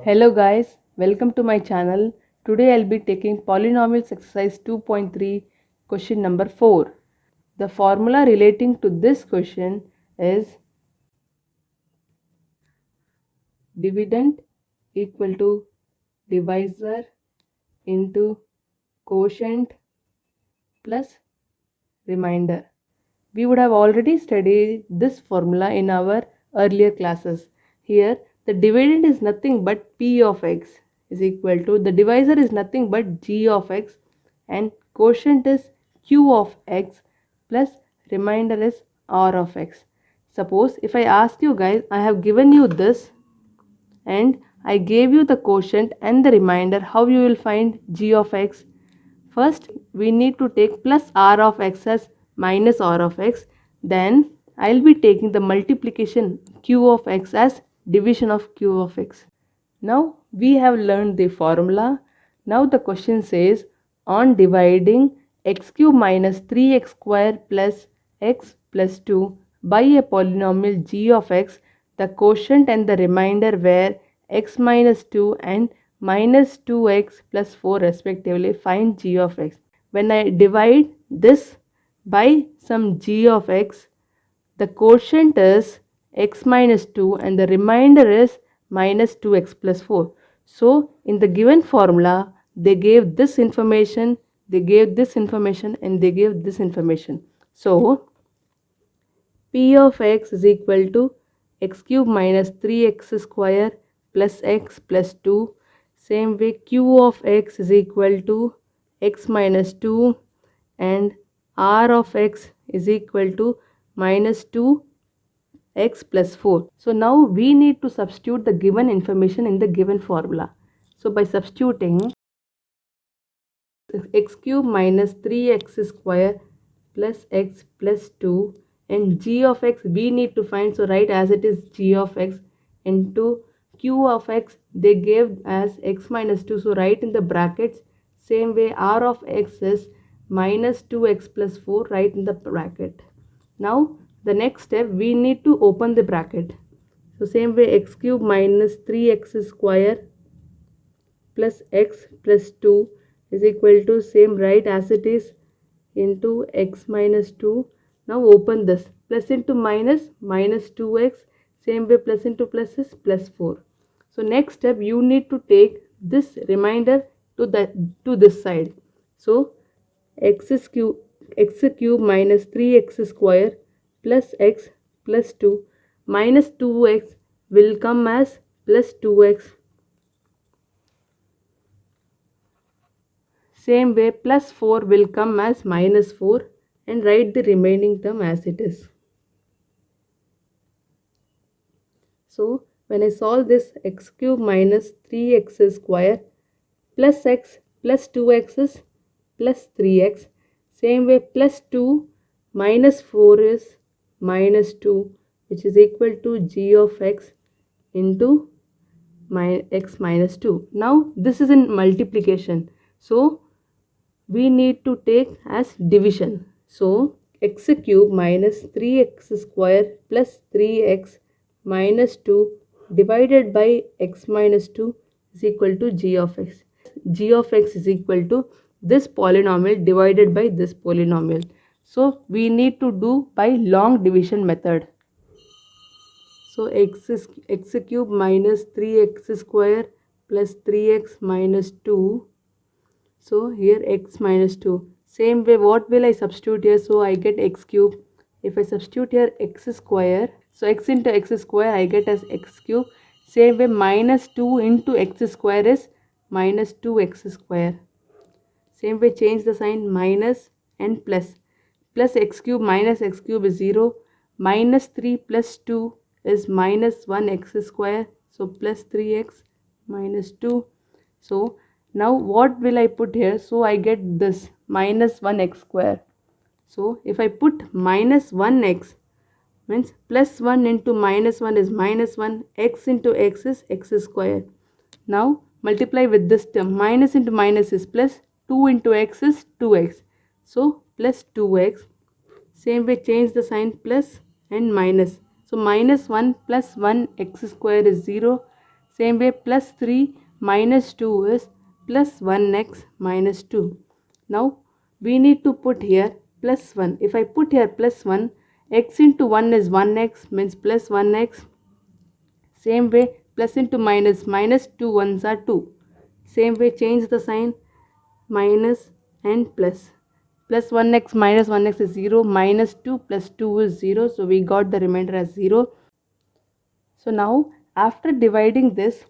Hello guys, welcome to my channel. Today I'll be taking Polynomials exercise 2.3 question number 4. The formula relating to this question is dividend equal to divisor into quotient plus remainder. We would have already studied this formula in our earlier classes. Here the dividend is nothing but p of x is equal to, the divisor is nothing but g of x, and quotient is q of x plus remainder is r of x. Suppose if I ask you guys, I have given you this and I gave you the quotient and the remainder, how you will find g of x? First we need to take plus r of x as minus r of x, then I'll be taking the multiplication q of x as division of q of x. Now we have learned the formula. Now the question says, on dividing x cube minus 3x square plus x plus 2 by a polynomial g of x, the quotient and the remainder were x minus 2 and minus 2x plus 4 respectively. Find g of x. When I divide this by some g of x, the quotient is x minus 2 and the remainder is minus 2x plus 4. So in the given formula they gave this information, they gave this information, and they gave this information. So p of x is equal to x cube minus 3x square plus x plus 2. Same way q of x is equal to x minus 2 and r of x is equal to minus 2x plus 4. So now we need to substitute the given information in the given formula. So by substituting x cube minus 3x square plus x plus 2 and g of x we need to find, so write as it is g of x, into q of x they gave as x minus 2, so write in the brackets. Same way r of x is minus 2x plus 4, write in the bracket. Now the next step, we need to open the bracket. So same way x cube minus 3x square plus x plus 2 is equal to, same right as it is, into x minus 2. Now open this, plus into minus, minus 2x, same way plus into plus is plus 4. So next step, you need to take this remainder to this side. So x cube minus 3x square plus x plus 2 minus 2x will come as plus 2x. Same way plus 4 will come as minus 4, and write the remaining term as it is. So when I solve this, x cube minus 3x square plus x plus 2x is plus 3x. Same way plus 2 minus 4 is minus 2, which is equal to g of x into x minus 2. Now this is in multiplication, so we need to take as division. So x cube minus 3x square plus 3x minus 2 divided by x minus 2 is equal to g of x. G of x is equal to this polynomial divided by this polynomial. So we need to do by long division method. So x cube minus 3x square plus 3x minus 2. So here x minus 2. Same way, what will I substitute here? So I get x cube. If I substitute here x square, so x into x square I get as x cube. Same way, minus 2 into x square is minus 2x square. Same way, change the sign, minus and plus. Plus x cube minus x cube is 0. Minus 3 plus 2 is minus 1x square. So plus 3x minus 2. So now what will I put here? So I get this minus 1x square. So if I put minus 1x, means plus 1 into minus 1 is minus 1, x into x is x square. Now multiply with this term, minus into minus is plus, 2 into x is 2x. So plus 2x. Same way change the sign plus and minus. So minus 1 plus 1 x square is 0. Same way plus 3 minus 2 is plus 1x minus 2. Now we need to put here plus 1. If I put here plus 1, x into 1 is 1x means plus 1x. Same way plus into minus, minus 2 ones are 2. Same way change the sign, minus and plus. Plus 1x minus 1x is 0, minus 2 plus 2 is 0. So we got the remainder as 0. So now after dividing this,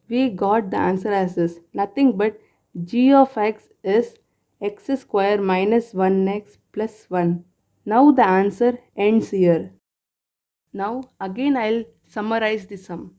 we got the answer as this. Nothing but g of x is x square minus 1x plus 1. Now the answer ends here. Now again I'll summarize the sum.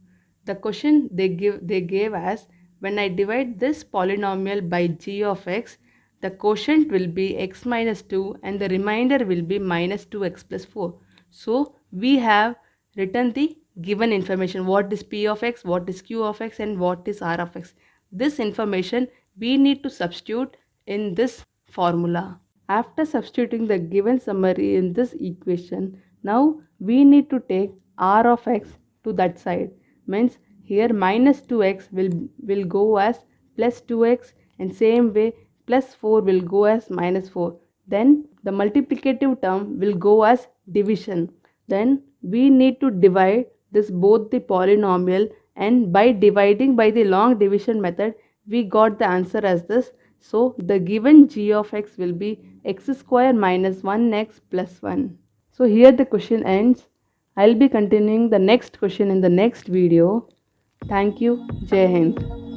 The question they gave as, when I divide this polynomial by g of x, the quotient will be x minus 2 and the remainder will be minus 2x plus 4. So we have written the given information, what is p of x, what is q of x and what is r of x. This information we need to substitute in this formula. After substituting the given summary in this equation, now we need to take r of x to that side. Means here minus 2x will go as plus 2x and same way plus 4 will go as minus 4. Then the multiplicative term will go as division. Then we need to divide this both the polynomial, and by dividing by the long division method we got the answer as this. So the given g of x will be x square minus 1x plus 1. So here the question ends. I'll be continuing the next question in the next video. Thank you. Jai Hind.